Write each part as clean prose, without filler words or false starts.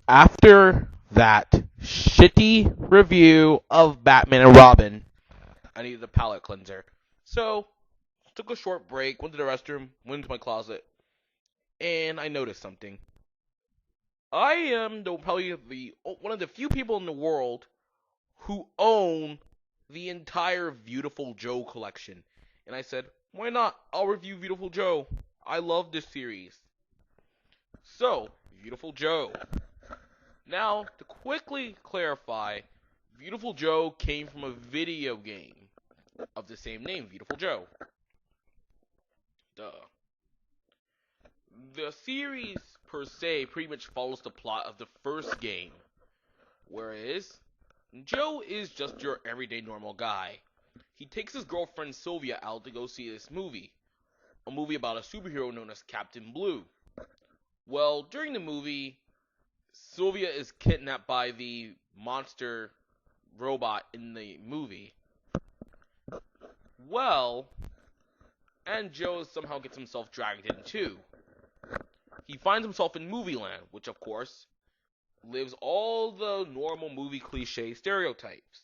After that shitty review of Batman and Robin, I needed a palate cleanser. So, took a short break, went to the restroom, went into my closet, and I noticed something. I am probably the one of the few people in the world who own the entire Vewtiful Joe collection. And I said, why not? I'll review Vewtiful Joe. I love this series. So, Vewtiful Joe. Now, to quickly clarify, Vewtiful Joe came from a video game of the same name, Vewtiful Joe. Duh. The series, per se, pretty much follows the plot of the first game, whereas Joe is just your everyday normal guy. He takes his girlfriend Sylvia out to go see this movie, a movie about a superhero known as Captain Blue. Well, during the movie, Sylvia is kidnapped by the monster robot in the movie. Well, and Joe somehow gets himself dragged in too. He finds himself in movie land, which of course lives all the normal movie cliche stereotypes.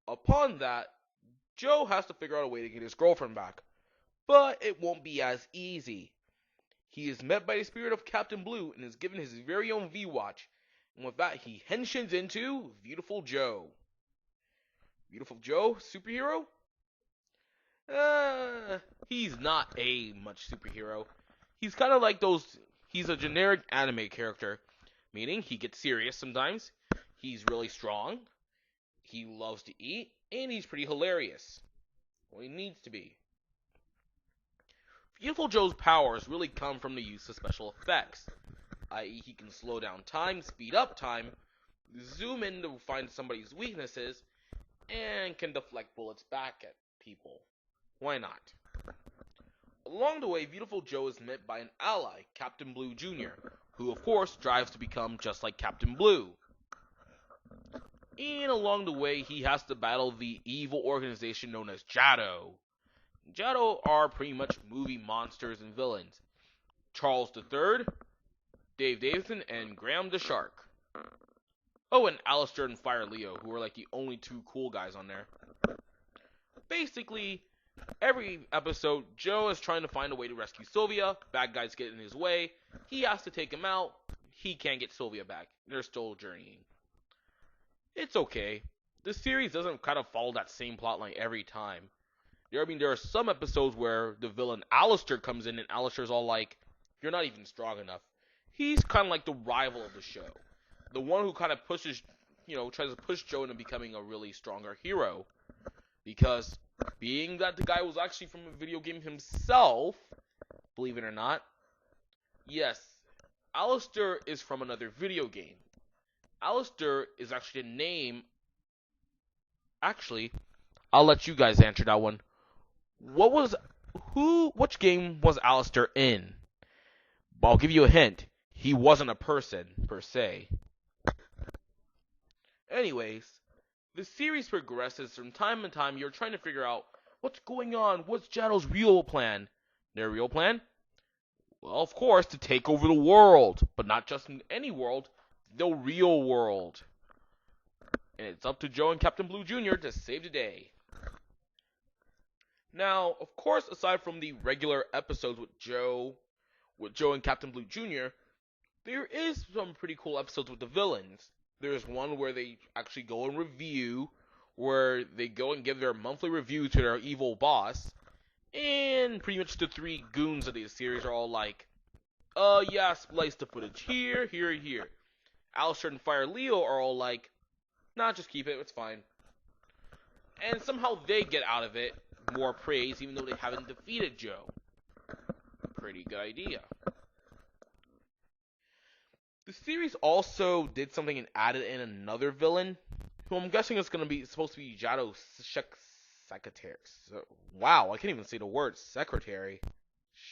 Upon that, Joe has to figure out a way to get his girlfriend back, but it won't be as easy. He is met by the spirit of Captain Blue and is given his very own V-Watch, and with that he henshins into Vewtiful Joe. Vewtiful Joe, superhero? He's not a much superhero. He's kind of like he's a generic anime character, meaning he gets serious sometimes, he's really strong, he loves to eat, and he's pretty hilarious. Well, he needs to be. Vewtiful Joe's powers really come from the use of special effects, i.e. he can slow down time, speed up time, zoom in to find somebody's weaknesses, and can deflect bullets back at people. Why not? Along the way, Vewtiful Joe is met by an ally, Captain Blue Jr., who of course strives to become just like Captain Blue. And along the way, he has to battle the evil organization known as Jado. Jado are pretty much movie monsters and villains. Charles III, Dave Davidson, and Graham the Shark. Oh, and Alistair and Fire Leo, who are like the only two cool guys on there. Basically, every episode, Joe is trying to find a way to rescue Sylvia. Bad guys get in his way. He has to take him out. He can't get Sylvia back. They're still journeying. It's okay. The series doesn't kind of follow that same plotline every time. There are some episodes where the villain Alistair comes in and Alistair's all like, you're not even strong enough. He's kind of like the rival of the show. The one who kind of pushes, tries to push Joe into becoming a really stronger hero. Because being that the guy was actually from a video game himself, believe it or not, yes, Alistair is from another video game. Alistair is actually the name. Actually, I'll let you guys answer that one. Which game was Alistair in? But I'll give you a hint. He wasn't a person, per se. Anyways, the series progresses from time to time. You're trying to figure out what's going on. What's Jado's real plan? Their real plan? Well, of course, to take over the world. But not just in any world, the real world. And it's up to Joe and Captain Blue Jr. to save the day. Now, of course, aside from the regular episodes with Joe and Captain Blue Jr., there is some pretty cool episodes with the villains. There's one where they actually go and review, where they go and give their monthly review to their evil boss, and pretty much the three goons of the series are all like, yeah, splice the footage here, here, and here. Alistair and Fire Leo are all like, nah, just keep it, it's fine. And somehow they get out of it more praise, even though they haven't defeated Joe. Pretty good idea. The series also did something and added in another villain, who I'm guessing is supposed to be Jado's secretary. Wow, I can't even say the word secretary.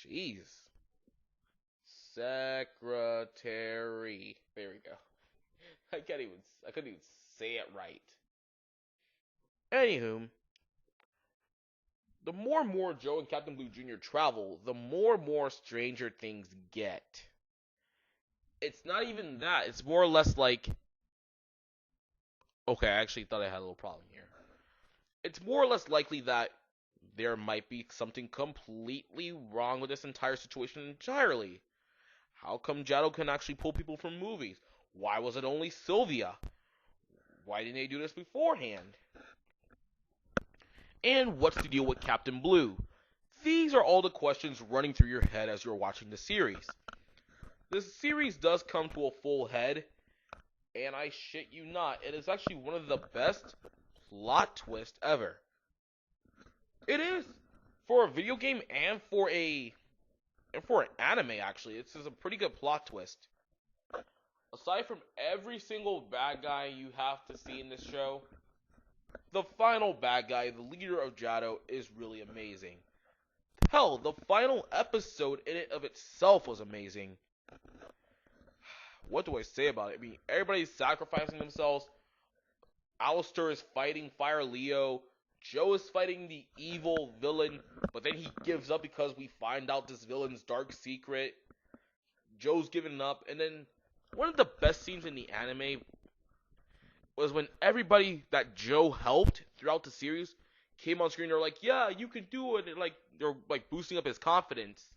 Jeez. Secretary. There we go. I couldn't even say it right. Anywho, the more and more Joe and Captain Blue Jr. travel, the more and more stranger things get. It's not even that. It's more or less like, okay, I actually thought I had a little problem here. It's more or less likely that there might be something completely wrong with this entire situation entirely. How come Jado can actually pull people from movies? Why was it only Sylvia? Why didn't they do this beforehand? And what's the deal with Captain Blue? These are all the questions running through your head as you're watching the series. The series does come to a full head, and I shit you not, it is actually one of the best plot twists ever. It is for a video game and for an anime actually. It's just a pretty good plot twist. Aside from every single bad guy you have to see in this show, the final bad guy, the leader of Jado, is really amazing. Hell, the final episode in it of itself was amazing. What do I say about it? I mean, everybody's sacrificing themselves. Alistair is fighting Fire Leo. Joe is fighting the evil villain, but then he gives up because we find out this villain's dark secret. Joe's given up, and then one of the best scenes in the anime was when everybody that Joe helped throughout the series came on screen. They're like, "Yeah, you can do it," and like they're like boosting up his confidence.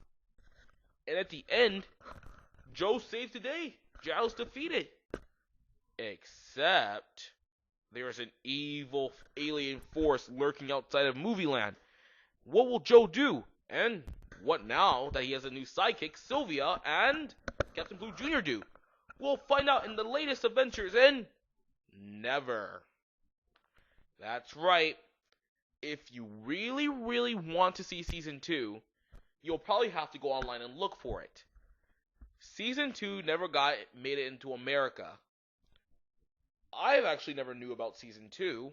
And at the end, Joe saves the day. Jado's defeated. Except there's an evil alien force lurking outside of Movie Land. What will Joe do? And what now that he has a new sidekick, Sylvia, and Captain Blue Jr. do? We'll find out in the latest adventures in Never. That's right. If you really, really want to see Season 2, you'll probably have to go online and look for it. Season 2 never made it into America. I've actually never knew about Season 2,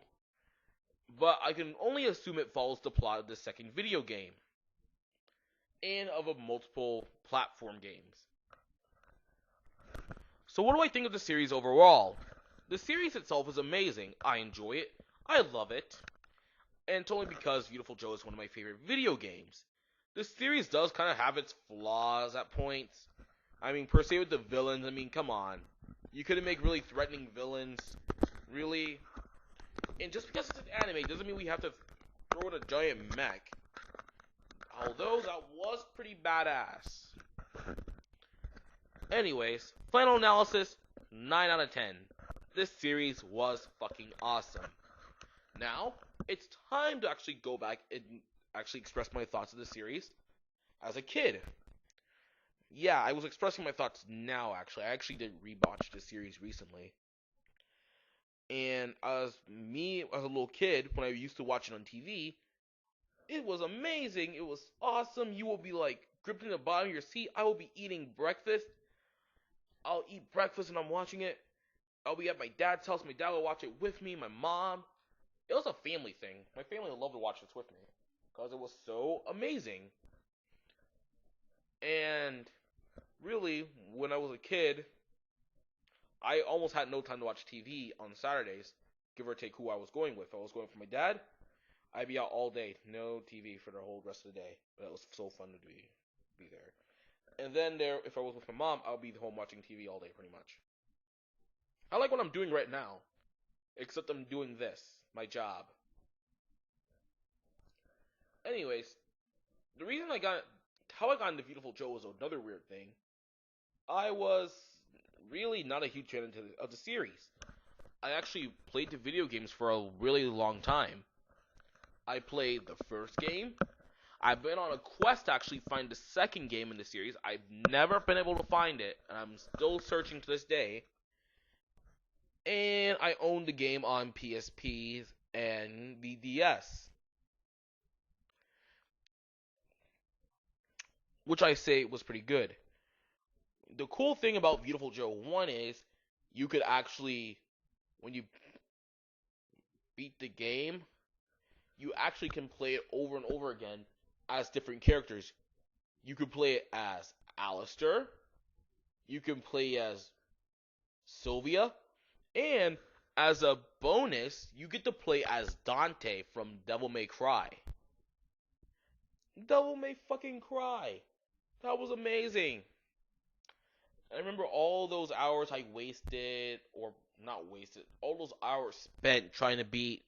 but I can only assume it follows the plot of the second video game and of a multiple platform games. So what do I think of the series overall? The series itself is amazing. I enjoy it. I love it. And it's only because Vewtiful Joe is one of my favorite video games. The series does kind of have its flaws at points. I mean, per se with the villains, I mean, come on. You couldn't make really threatening villains. Really? And just because it's an anime doesn't mean we have to throw in a giant mech. Although that was pretty badass. Anyways, final analysis, 9 out of 10. This series was fucking awesome. Now, it's time to actually go back and actually express my thoughts of the series as a kid. Yeah, I was expressing my thoughts now, actually. I actually did rewatch the series recently. And as a little kid, when I used to watch it on TV, it was amazing. It was awesome. You will be like gripped in the bottom of your seat. I will be eating breakfast. I'll eat breakfast and I'm watching it. I'll be at my dad's house. My dad will watch it with me. My mom. It was a family thing. My family would love to watch this with me because it was so amazing. And really, when I was a kid, I almost had no time to watch TV on Saturdays, give or take who I was going with. If I was going with my dad, I'd be out all day, no TV for the whole rest of the day. But it was so fun to be there. And then if I was with my mom, I'll be home watching TV all day, pretty much. I like what I'm doing right now, except I'm doing this, my job. Anyways, how I got into Vewtiful Joe was another weird thing. I was really not a huge fan of the series. I actually played the video games for a really long time. I played the first game. I've been on a quest to actually find the second game in the series. I've never been able to find it, and I'm still searching to this day. And I own the game on PSP and the DS. Which I say was pretty good. The cool thing about Vewtiful Joe 1 is you could actually, when you beat the game, you actually can play it over and over again as different characters. You could play it as Alistair, you can play as Sylvia, and as a bonus, you get to play as Dante from Devil May Cry. Devil May fucking Cry. That was amazing. I remember all those hours I wasted, or not wasted, all those hours spent trying to beat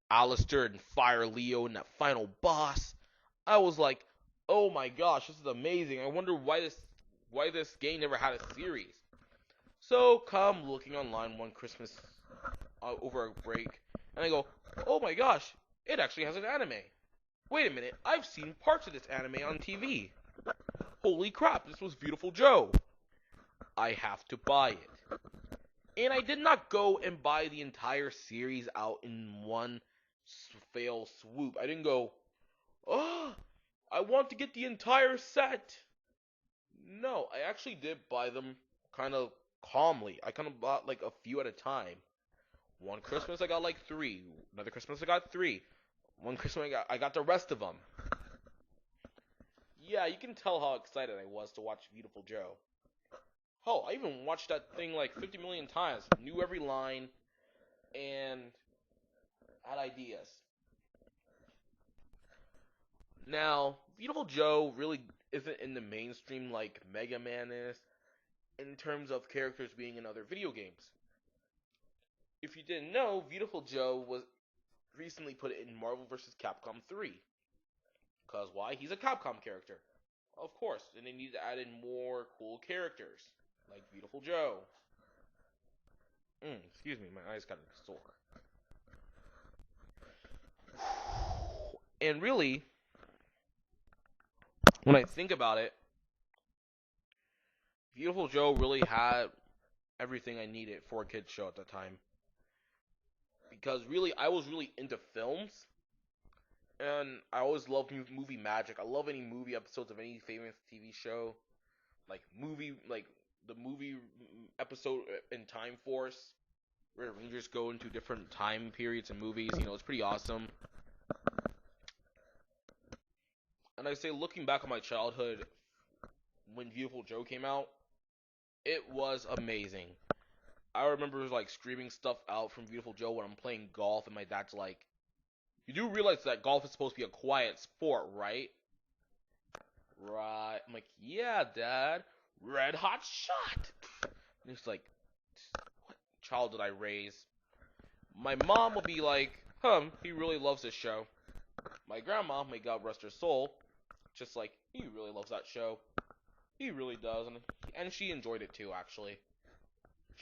Alistair and Fire Leo and that final boss. I was like, oh my gosh, this is amazing. I wonder why this game never had a series. So come looking online one Christmas over a break, and I go, oh my gosh, it actually has an anime. Wait a minute, I've seen parts of this anime on TV. Holy crap, this was Vewtiful Joe. I have to buy it. And I did not go and buy the entire series out in one fell swoop. I didn't go, oh, I want to get the entire set. No, I actually did buy them kind of calmly. I kind of bought like a few at a time. One Christmas I got like three. Another Christmas I got three. One Christmas I got the rest of them. Yeah, you can tell how excited I was to watch Vewtiful Joe. Hell, I even watched that thing like 50 million times. Knew every line and had ideas. Now, Vewtiful Joe really isn't in the mainstream like Mega Man is in terms of characters being in other video games. If you didn't know, Vewtiful Joe was recently put in Marvel vs. Capcom 3. Because why? He's a Capcom character. Of course, and they need to add in more cool characters, like Vewtiful Joe. Excuse me, my eyes got sore. And really, when I think about it, Vewtiful Joe really had everything I needed for a kid's show at the time. Because really, I was really into films, and I always loved movie magic. I love any movie episodes of any famous TV show, like the movie episode in Time Force, where Rangers go into different time periods and movies. It's pretty awesome. And I say, looking back on my childhood, when Vewtiful Joe came out, it was amazing. I remember like screaming stuff out from Vewtiful Joe when I'm playing golf, and my dad's like, "You do realize that golf is supposed to be a quiet sport, right?" Right. I'm like, "Yeah, Dad. Red hot shot." And he's like, "What child did I raise?" My mom will be like, he really loves this show." My grandma, may God rest her soul, just like, "He really loves that show. He really does," and she enjoyed it too, actually.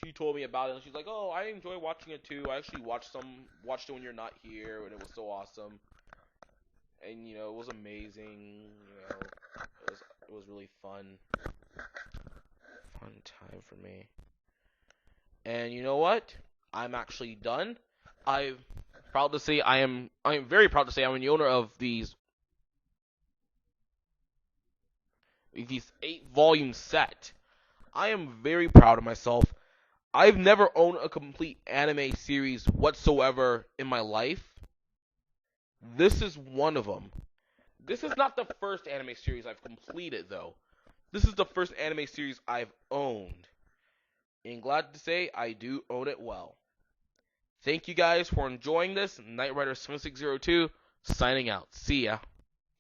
She told me about it, and she's like, "Oh, I enjoy watching it too. I actually watched it when you're not here, and it was so awesome. And it was amazing. It was really fun time for me. And you know what? I'm actually done. I'm proud to say I am very proud to say I'm the owner of these 8-volume set. I am very proud of myself. I've never owned a complete anime series whatsoever in my life. This is one of them. This is not the first anime series I've completed, though. This is the first anime series I've owned. And glad to say I do own it well. Thank you guys for enjoying this. Knight Rider 7602 signing out. See ya.